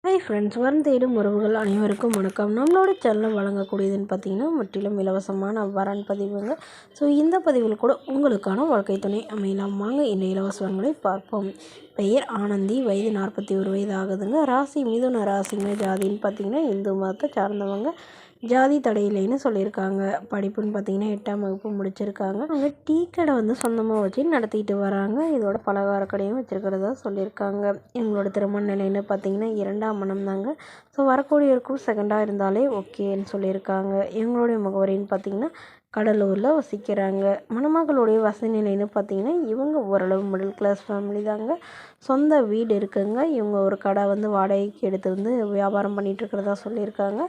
Hi friends, வரம் தேடும் உறவுகள் அனைவருக்கும் வணக்கம். நம்மளோட சேனலில் வழங்கக்கூடியதுன்னு பார்த்தீங்கன்னா முற்றிலும் இலவசமான வரன் பதிவுங்க. ஸோ இந்த பதிவில் கூட உங்களுக்கான வாழ்க்கை துணை அமையலாம். வாங்க இந்த இலவச வரன்களை பார்ப்போம். பெயர் ஆனந்தி, வயது 41 வயது ஆகுதுங்க. ராசி மிதுன ராசிங்க. ஜாதின்னு பார்த்தீங்கன்னா இந்து மதத்தை சார்ந்தவங்க. ஜாதி தடையில்லைன்னு சொல்லியிருக்காங்க. படிப்புன்னு பார்த்தீங்கன்னா 8ஆம் வகுப்பு முடிச்சிருக்காங்க. அவங்க டீ கடை சொந்தமாக வச்சு நடத்திட்டு வராங்க. இதோட பலகார கடையும் வச்சுருக்கிறதா சொல்லியிருக்காங்க. இவங்களோட திருமண நிலைன்னு பார்த்தீங்கன்னா 2ஆம் மனம் தாங்க. ஸோ வரக்கூடியவருக்கும் செகண்டாக இருந்தாலே ஓகேன்னு சொல்லியிருக்காங்க. இவங்களுடைய முகவரின்னு பார்த்தீங்கன்னா கடலூரில் வசிக்கிறாங்க. மணமகளுடைய வசதி நிலைன்னு பார்த்தீங்கன்னா இவங்க ஓரளவு மிடில் கிளாஸ் ஃபேமிலி தாங்க. சொந்த வீடு இருக்குங்க. இவங்க ஒரு கடை வாடகைக்கு எடுத்து வியாபாரம் பண்ணிகிட்ருக்கிறதா சொல்லியிருக்காங்க.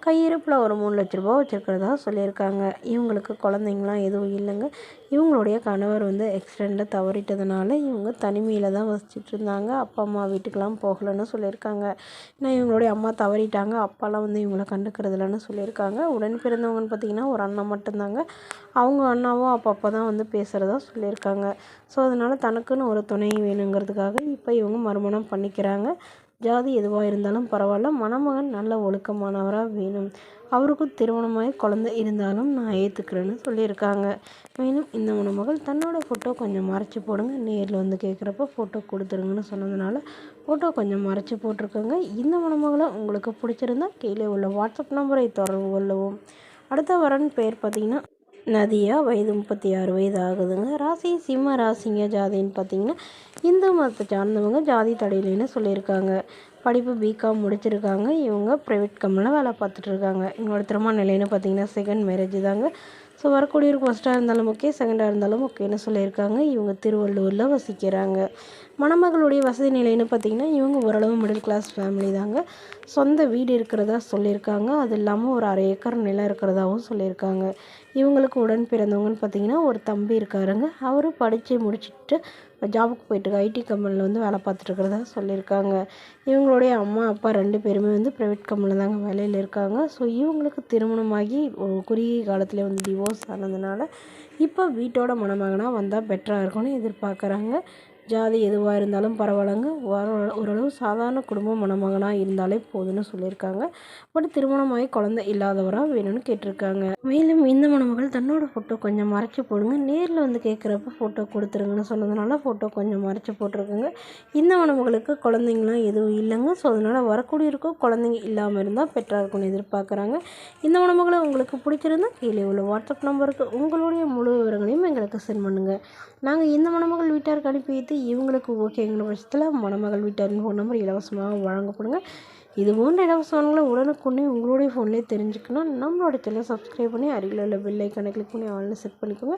கையிருப்பில் ஒரு 3 லட்ச ரூபா வச்சுருக்கிறதா சொல்லியிருக்காங்க. இவங்களுக்கு குழந்தைங்களாம் எதுவும் இல்லைங்க. இவங்களுடைய கணவர் ஆக்சிடெண்ட்டில் தவறிட்டதுனால இவங்க தனிமையில் தான் வசிச்சுட்டு இருந்தாங்க. அப்பா அம்மா வீட்டுக்கெலாம் போகலன்னு சொல்லியிருக்காங்க. ஏன்னா இவங்களுடைய அம்மா தவறிட்டாங்க. அப்பாலாம் இவங்களை கண்டுக்கிறது இல்லைன்னு சொல்லியிருக்காங்க. உடன் பிறந்தவங்கன்னு பார்த்திங்கன்னா ஒரு அண்ணன் மட்டும்தாங்க. அவங்க அண்ணாவும் அப்பப்போ தான் பேசுகிறதா சொல்லியிருக்காங்க. ஸோ அதனால் தனக்குன்னு ஒரு துணை வேணுங்கிறதுக்காக இப்போ இவங்க மறுமணம் பண்ணிக்கிறாங்க. ஜாதி எதுவாக இருந்தாலும் பரவாயில்ல, மணமகன் நல்ல ஒழுக்கமானவராக வேணும். அவருக்கும் திருமணமாகி குழந்தை இருந்தாலும் நான் ஏற்றுக்கிறேன்னு சொல்லியிருக்காங்க. மேலும் இந்த மணமகள் தன்னோட ஃபோட்டோ கொஞ்சம் மறைச்சி போடுங்க, நேரில் கேட்குறப்ப ஃபோட்டோ கொடுத்துருங்கன்னு சொன்னதுனால ஃபோட்டோ கொஞ்சம் மறைச்சி போட்டிருக்கோங்க. இந்த மணமகளை உங்களுக்கு பிடிச்சிருந்தா கீழே உள்ள வாட்ஸ்அப் நம்பரை தொடர்பு கொள்ளவும். அடுத்த வரன் பேர் பார்த்திங்கன்னா நதியா, வயது 36 வயது ஆகுதுங்க. ராசி சிம்ம ராசிங்க. ஜாதின்னு பார்த்திங்கன்னா இந்து மதத்தை சார்ந்தவங்க. ஜாதி தடையிலேன்னு சொல்லியிருக்காங்க. படிப்பு பிகாம் முடிச்சிருக்காங்க. இவங்க ப்ரைவேட் கம்பெனியில் வேலை பார்த்துட்ருக்காங்க. இவங்களோட திருமண நிலைன்னு பார்த்திங்கன்னா செகண்ட் மேரேஜ் தாங்க. ஸோ வரக்கூடியவருக்கு ஃபஸ்ட்டாக இருந்தாலும் ஓகே, செகண்டாக இருந்தாலும் ஓகேன்னு சொல்லியிருக்காங்க. இவங்க திருவள்ளூரில் வசிக்கிறாங்க. மணமகளுடைய வசதி நிலைன்னு பார்த்திங்கன்னா இவங்க ஓரளவு மிடில் கிளாஸ் ஃபேமிலி தாங்க. சொந்த வீடு இருக்கிறதா சொல்லியிருக்காங்க. அது இல்லாமல் ஒரு 1/2 ஏக்கர் நிலம் இருக்கிறதாகவும் சொல்லியிருக்காங்க. இவங்களுக்கு உடன் பிறந்தவங்கன்னு பார்த்திங்கன்னா ஒரு தம்பி இருக்காருங்க. அவர் படித்து முடிச்சுட்டு ஜாபுக்கு போயிட்டு ஐடி கம்பெனியில் வேலை பார்த்துட்ருக்கிறதா சொல்லியிருக்காங்க. இவங்களுடைய அம்மா அப்பா 2 பேருமே ப்ரைவேட் கம்பெனியில் தாங்க வேலையில் இருக்காங்க. ஸோ இவங்களுக்கு திருமணமாகி ஒரு குறுகிய காலத்தில் டிவோர்ஸ் ஆனதுனால இப்போ வீட்டோட மணமகனாக வந்தால் பெட்டராக இருக்கும்னு எதிர்பார்க்குறாங்க. ஜாதி எதுவாக இருந்தாலும் பரவாயில்லைங்க, ஓரளவு சாதாரண குடும்ப மணமகனாக இருந்தாலே போதுன்னு சொல்லியிருக்காங்க. பட் திருமணமாகி குழந்தை இல்லாதவராக வேணும்னு கேட்டிருக்காங்க. மேலும் இந்த மணமகள் தன்னோட ஃபோட்டோ கொஞ்சம் மறைச்சி போடுங்க, நேரில் கேட்குறப்ப ஃபோட்டோ கொடுத்துருங்கன்னு சொன்னதுனால ஃபோட்டோ கொஞ்சம் மறைச்சி போட்டிருக்குங்க. இந்த மணமகளுக்கு குழந்தைங்களாம் எதுவும் இல்லைங்க. ஸோ அதனால் வரக்கூடியிருக்கும் குழந்தைங்க இல்லாமல் இருந்தால் பெட்டராக இருக்கும்னு எதிர்பார்க்குறாங்க. இந்த மணமகளை உங்களுக்கு பிடிச்சிருந்தா கீழே உள்ள வாட்ஸ்அப் நம்பருக்கு உங்களுடைய முழு விவரங்களையும் எங்களுக்கு சென்ட் பண்ணுங்கள். நாங்கள் இந்த மணமகள் வீட்டாருக்கு அனுப்பி வைத்து இவங்களுக்கு ஓகேங்கிற பட்சத்தில் மணமகள் வீட்டாரின் ஃபோன் நம்பர் இலவசமாக வழங்கப்படுங்க. இது போன்ற இலவசங்களை உடனுக்குடனே உங்களுடைய ஃபோன்லேயே தெரிஞ்சுக்கணும். நம்மளோட சேனலை சப்ஸ்கிரைப் பண்ணி அருகில் உள்ள பெல் ஐக்கானை கிளிக் பண்ணி ஆன்லைன் செட் பண்ணிக்கோங்க.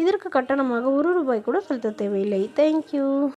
இதற்கு கட்டணமாக 1 ரூபாய் கூட செலுத்த தேவையில்லை. தேங்க்யூ.